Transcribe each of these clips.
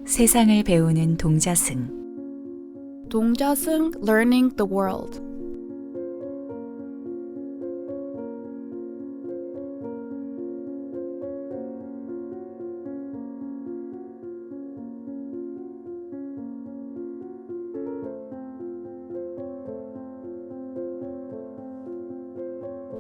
세상을 배우는 동자승. 동자승 Learning the World.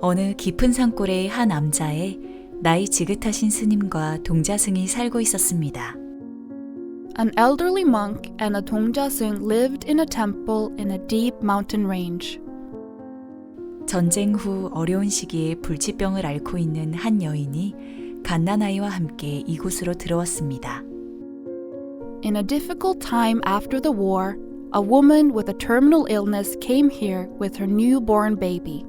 어느 깊은 산골의 한 암자에 나이 지긋하신 스님과 동자승이 살고 있었습니다. An elderly monk and a 동자승 lived in a temple in a deep mountain range. 전쟁 후 어려운 시기에 불치병을 앓고 있는 한 여인이 갓난아이와 함께 이곳으로 들어왔습니다. In a difficult time after the war, a woman with a terminal illness came here with her newborn baby.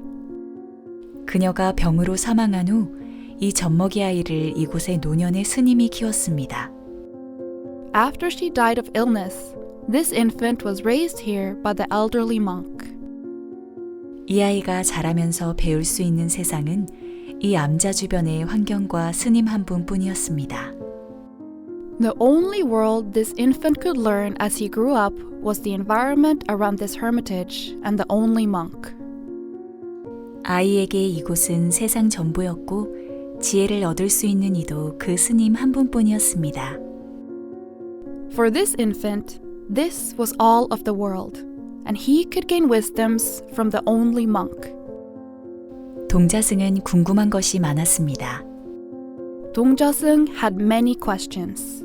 그녀가 병으로 사망한 후 이 젖먹이 아이를 이곳의 노년의 스님이 키웠습니다. After she died of illness, this infant was raised here by the elderly monk. 이 아이가 자라면서 배울 수 있는 세상은 이 암자 주변의 환경과 스님 한 분뿐이었습니다. The only world this infant could learn as he grew up was the environment around this hermitage and the only monk. 아이에게 이곳은 세상 전부였고 지혜를 얻을 수 있는 이도 그 스님 한 분뿐이었습니다. For this infant, this was all of the world, and he could gain wisdoms from the only monk. 동자승은 궁금한 것이 많았습니다. 동자승 had many questions.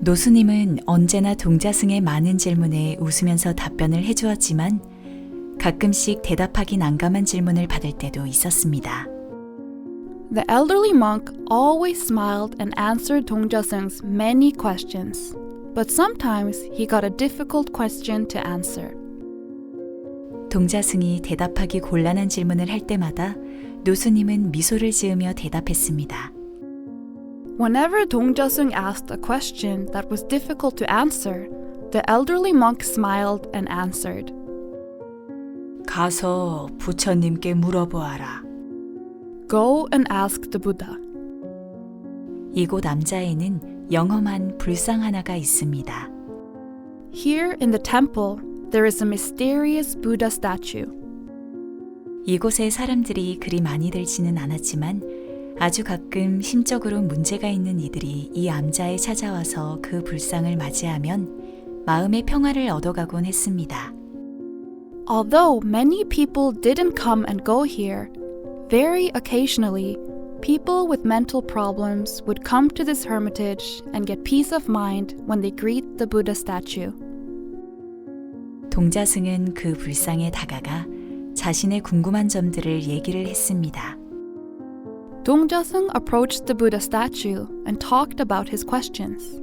노스님은 언제나 동자승의 많은 질문에 웃으면서 답변을 해주었지만 가끔씩 대답하기 난감한 질문을 받을 때도 있었습니다. The elderly monk always smiled and answered 동자승's many questions, but sometimes he got a difficult question to answer. 동자승이 대답하기 곤란한 질문을 할 때마다 노스님은 미소를 지으며 대답했습니다. Whenever 동자승 asked a question that was difficult to answer, the elderly monk smiled and answered. 가서 부처님께 물어보아라. Go and ask the Buddha. 이곳 암자에는 영험한 불상 하나가 있습니다. Here in the temple, there is a mysterious Buddha statue. 이곳에 사람들이 그리 많이 들지는 않았지만 아주 가끔 심적으로 문제가 있는 이들이 이 암자에 찾아와서 그 불상을 맞이하면 마음의 평화를 얻어가곤 했습니다. Although many people didn't come and go here, very occasionally, people with mental problems would come to this hermitage and get peace of mind when they greet the Buddha statue. 동자승은 그 불상에 다가가 자신의 궁금한 점들을 얘기를 했습니다. 동자승 approached the Buddha statue and talked about his questions.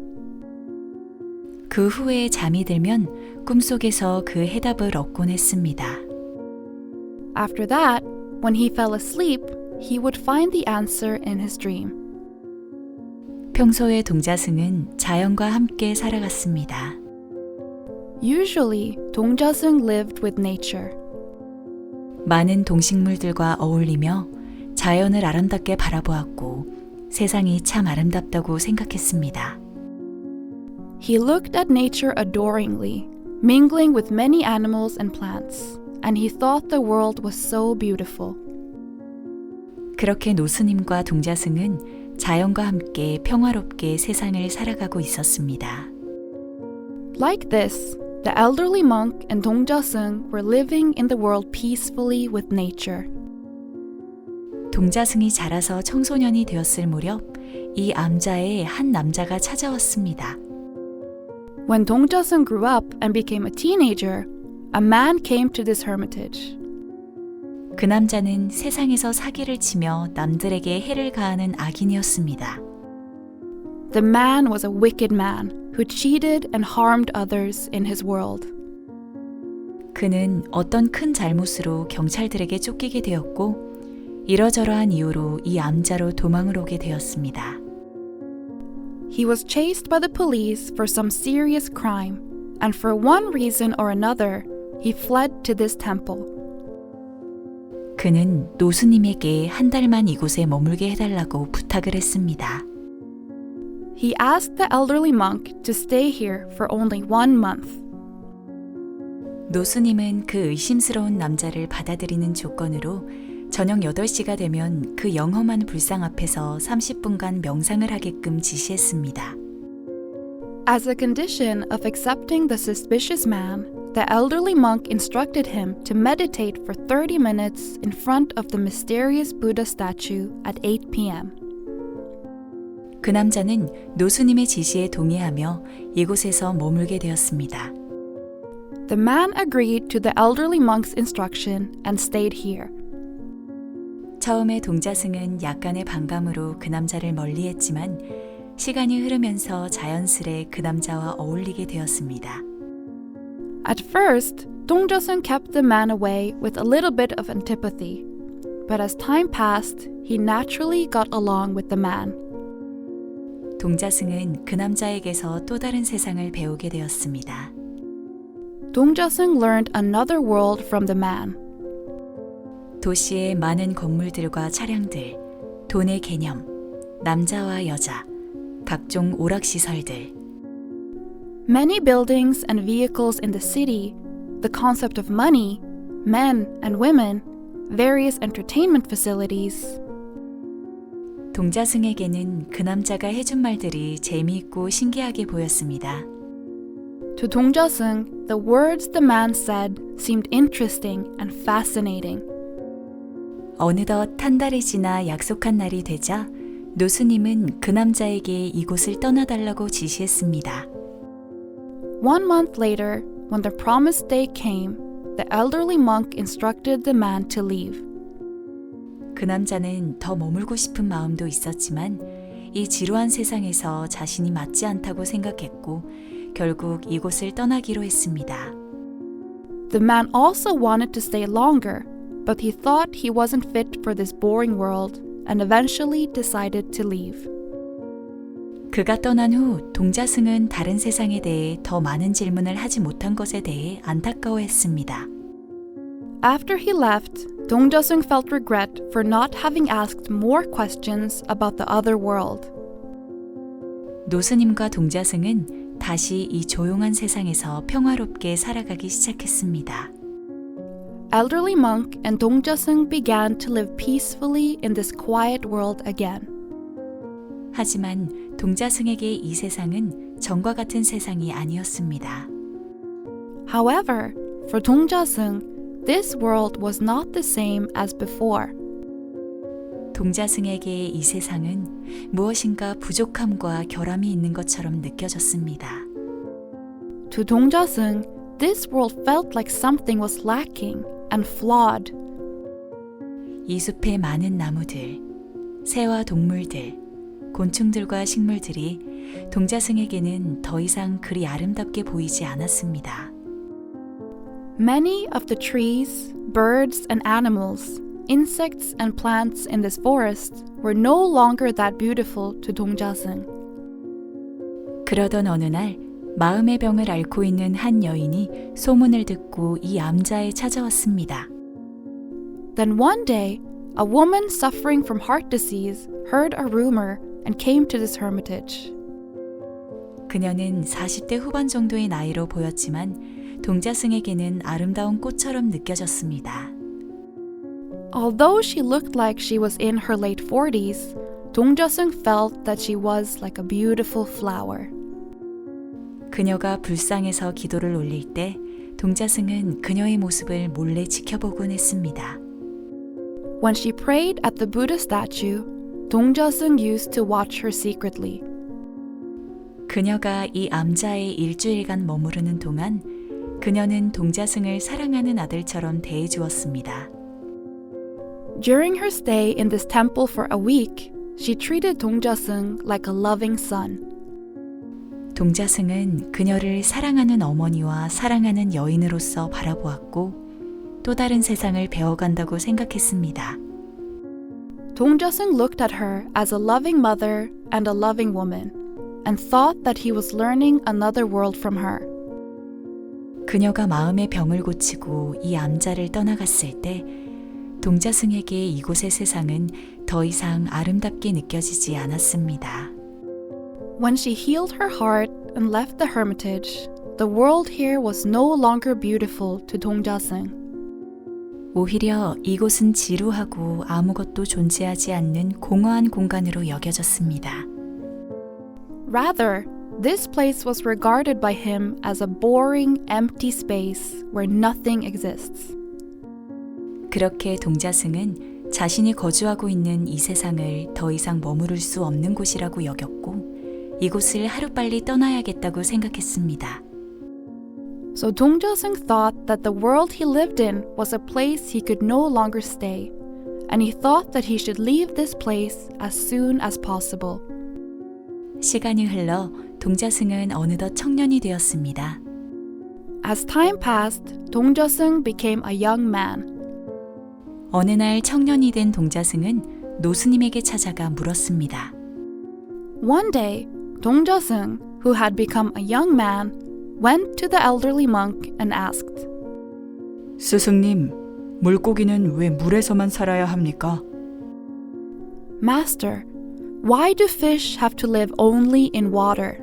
그 후에 잠이 들면 꿈속에서 그 해답을 얻곤 했습니다. After that, when he fell asleep, he would find the answer in his dream. 평소에 동자승은 자연과 함께 살아갔습니다. Usually, 동자승 lived with nature. 많은 동식물들과 어울리며 자연을 아름답게 바라보았고 세상이 참 아름답다고 생각했습니다. He looked at nature adoringly, mingling with many animals and plants, and he thought the world was so beautiful. 그렇게 노스님과 동자승은 자연과 함께 평화롭게 세상을 살아가고 있었습니다. Like this, the elderly monk and 동자승 were living in the world peacefully with nature. 동자승이 자라서 청소년이 되었을 무렵 이 암자에 한 남자가 찾아왔습니다. When 동자승 grew up and became a teenager, a man came to this hermitage. 그 남자는 세상에서 사기를 치며 남들에게 해를 가하는 악인이었습니다. The man was a wicked man who cheated and harmed others in his world. 그는 어떤 큰 잘못으로 경찰들에게 쫓기게 되었고 이러저러한 이유로 이 암자로 도망을 오게 되었습니다. He was chased by the police for some serious crime, and for one reason or another, he fled to this temple. 그는 노스님에게 한 달만 이곳에 머물게 해달라고 부탁을 했습니다. He asked the elderly monk to stay here for only 1 month. 노수님은 그 의심스러운 남자를 받아들이는 조건으로 저녁 8시가 되면 그 영험한 불상 앞에서 30분간 명상을 하게끔 지시했습니다. As a condition of accepting the suspicious man, the elderly monk instructed him to meditate for 30 minutes in front of the mysterious Buddha statue at 8 p.m. 그 남자는 노수님의 지시에 동의하며 이곳에서 머물게 되었습니다. The man agreed to the elderly monk's instruction and stayed here. 처음에 동자승은 약간의 반감으로 그 남자를 멀리했지만 시간이 흐르면서 자연스레 그 남자와 어울리게 되었습니다. At first, Dongjasun kept the man away with a little bit of antipathy, but as time passed, he naturally got along with the man. 동자승은 그 남자에게서 또 다른 세상을 배우게 되었습니다. Dongjasun learned another world from the man. 도시의 많은 건물들과 차량들, 돈의 개념, 남자와 여자, 각종 오락시설들, Many buildings and vehicles in the city, the concept of money, men and women, various entertainment facilities. 동자승에게는 그 남자가 해준 말들이 재미있고 신기하게 보였습니다. To Dongjasun, the words the man said seemed interesting and fascinating. 어느덧 한 달이 지나 약속한 날이 되자 노수님은 그 남자에게 이곳을 떠나달라고 지시했습니다. 1 month later, when the promised day came, the elderly monk instructed the man to leave. 그 남자는 더 머물고 싶은 마음도 있었지만 이 지루한 세상에서 자신이 맞지 않다고 생각했고 결국 이곳을 떠나기로 했습니다. The man also wanted to stay longer, but he thought he wasn't fit for this boring world and eventually decided to leave. 그가 떠난 후 동자승은 다른 세상에 대해 더 많은 질문을 하지 못한 것에 대해 안타까워했습니다. After he left, Dongjasun felt regret for not having asked more questions about the other world. 노수님과 동자승은 다시 이 조용한 세상에서 평화롭게 살아가기 시작했습니다. Elderly monk and Dongjasun began to live peacefully in this quiet world again. 하지만 동자승에게 이 세상은 전과 같은 세상이 아니었습니다. However, for Dongjasun, this world was not the same as before. 동자승에게 이 세상은 무엇인가 부족함과 결함이 있는 것처럼 느껴졌습니다. To Dongjasun, this world felt like something was lacking and flawed. 이 숲의 많은 나무들, 새와 동물들, 곤충들과 식물들이 동자승에게는 더 이상 그리 아름답게 보이지 않았습니다. Many of the trees, birds, and animals, insects, and plants in this forest were no longer that beautiful to Dongjasun. 그러던 어느 날 마음의 병을 앓고 있는 한 여인이 소문을 듣고 이 암자에 찾아왔습니다. Then one day, a woman suffering from heart disease heard a rumor and came to this hermitage. 그녀는 40대 후반 정도의 나이로 보였지만 동자승에게는 아름다운 꽃처럼 느껴졌습니다. Although she looked like she was in her late 40s, Dongjasun felt that she was like a beautiful flower. 그녀가 불상에서 기도를 올릴 때 동자승은 그녀의 모습을 몰래 지켜보곤 했습니다. When she prayed at the Buddha statue, Dongjasun used to watch her secretly. 그녀가 이 암자에 일주일간 머무르는 동안 그녀는 동자승을 사랑하는 아들처럼 대해주었습니다. During her stay in this temple for a week, she treated Dongjasun like a loving son. 동자승은 그녀를 사랑하는 어머니와 사랑하는 여인으로서 바라보았고 또 다른 세상을 배워간다고 생각했습니다. Dongjasun looked at her as a loving mother and a loving woman, and thought that he was learning another world from her. 그녀가 마음의 병을 고치고 이 암자를 떠나갔을 때 동자승에게 이곳의 세상은 더 이상 아름답게 느껴지지 않았습니다. When she healed her heart and left the hermitage, the world here was no longer beautiful to 동자승. 오히려 이곳은 지루하고 아무것도 존재하지 않는 공허한 공간으로 여겨졌습니다. Rather, this place was regarded by him as a boring, empty space where nothing exists. 그렇게 동자승은 자신이 거주하고 있는 이 세상을 더 이상 머무를 수 없는 곳이라고 여겼고 이곳을 하루빨리 떠나야겠다고 생각했습니다. So 동자승 thought that the world he lived in was a place he could no longer stay, and he thought that he should leave this place as soon as possible. 시간이 흘러 동자승은 어느덧 청년이 되었습니다. As time passed, 동자승 became a young man. 어느 날 청년이 된 동자승은 노스님에게 찾아가 물었습니다. One day, 동자승, who had become a young man, went to the elderly monk and asked, 스승님, 물고기는 왜 물에서만 살아야 합니까? Master, why do fish have to live only in water?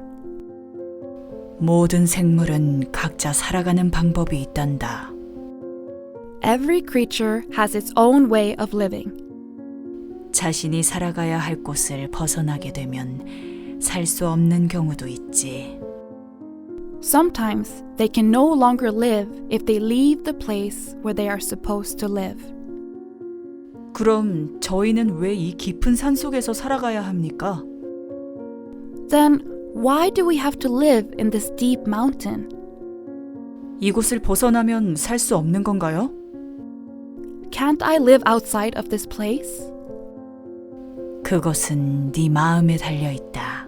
모든 생물은 각자 살아가는 방법이 있단다. Every creature has its own way of living. 자신이 살아가야 할 곳을 벗어나게 되면 살 수 없는 경우도 있지. Sometimes they can no longer live if they leave the place where they are supposed to live. 그럼 저희는 왜 이 깊은 산속에서 살아가야 합니까? Then why do we have to live in this deep mountain? 이곳을 벗어나면 살 수 없는 건가요? Can't I live outside of this place? 그것은 네 마음에 달려 있다.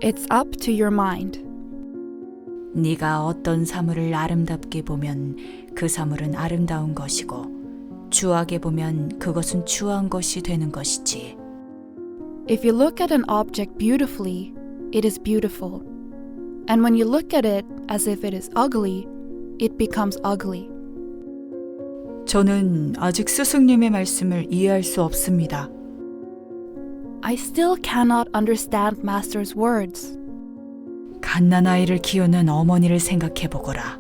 It's up to your mind. 네가 어떤 사물을 아름답게 보면 그 사물은 아름다운 것이고 추하게 보면 그것은 추한 것이 되는 것이지. If you look at an object beautifully, it is beautiful. And when you look at it as if it is ugly, it becomes ugly. 저는 아직 스승님의 말씀을 이해할 수 없습니다. I still cannot understand Master's words. 갓난아이를 키우는 어머니를 생각해 보거라.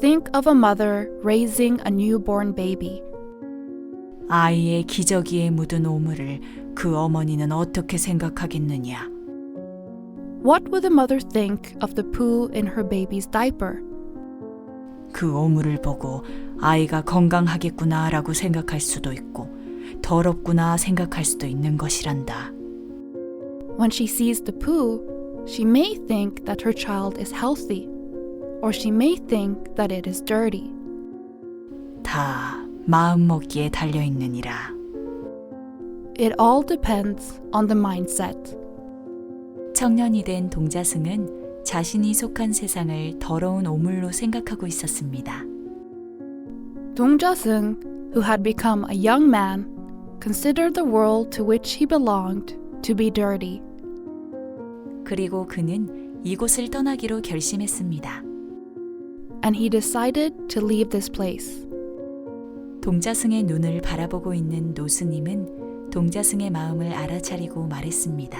Think of a mother raising a newborn baby. 아이의 기저귀에 묻은 오물을 그 어머니는 어떻게 생각하겠느냐? What would the mother think of the poo in her baby's diaper? 그 오물을 보고 아이가 건강하겠구나라고 생각할 수도 있고 더럽구나 생각할 수도 있는 것이란다. When she sees the poo, she may think that her child is healthy, or she may think that it is dirty. 다 마음먹기에 달려 있느니라. It all depends on the mindset. 청년이 된 동자승은 자신이 속한 세상을 더러운 오물로 생각하고 있었습니다. 동자승, who had become a young man, considered the world to which he belonged to be dirty. 그리고 그는 이곳을 떠나기로 결심했습니다. And he decided to leave this place. 동자승의 눈을 바라보고 있는 노스님은 동자승의 마음을 알아차리고 말했습니다.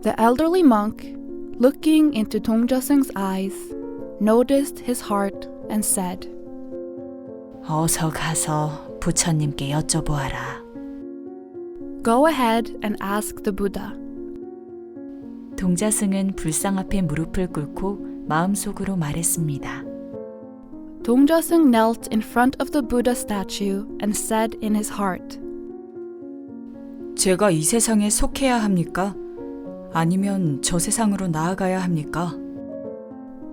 The elderly monk, looking into 동자승's eyes, noticed his heart and said, 어서 가서 부처님께 여쭤보아라. Go ahead and ask the Buddha. 동자승은 불상 앞에 무릎을 꿇고 마음속으로 말했습니다. 동자승 knelt in front of the Buddha statue and said in his heart, 제가 이 세상에 속해야 합니까? 아니면 저 세상으로 나아가야 합니까?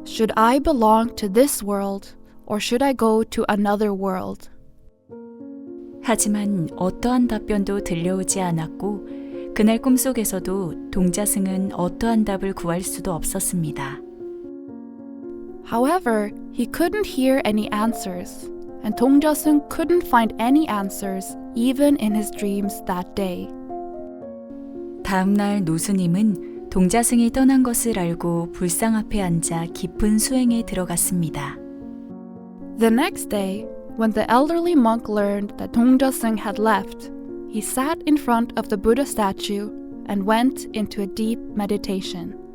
Should I belong to this world or should I go to another world? 하지만 어떠한 답변도 들려오지 않았고 그날 꿈속에서도 동자승은 어떠한 답을 구할 수도 없었습니다. However, he couldn't hear any answers, and 동자승 couldn't find any answers even in his dreams that day. 다음 날 노스님은 동자승이 떠난 것을 알고 불상 앞에 앉아 깊은 수행에 들어갔습니다. The next day, when the elderly monk learned that 동자승 had left, he sat in front of the Buddha statue and went into a deep meditation.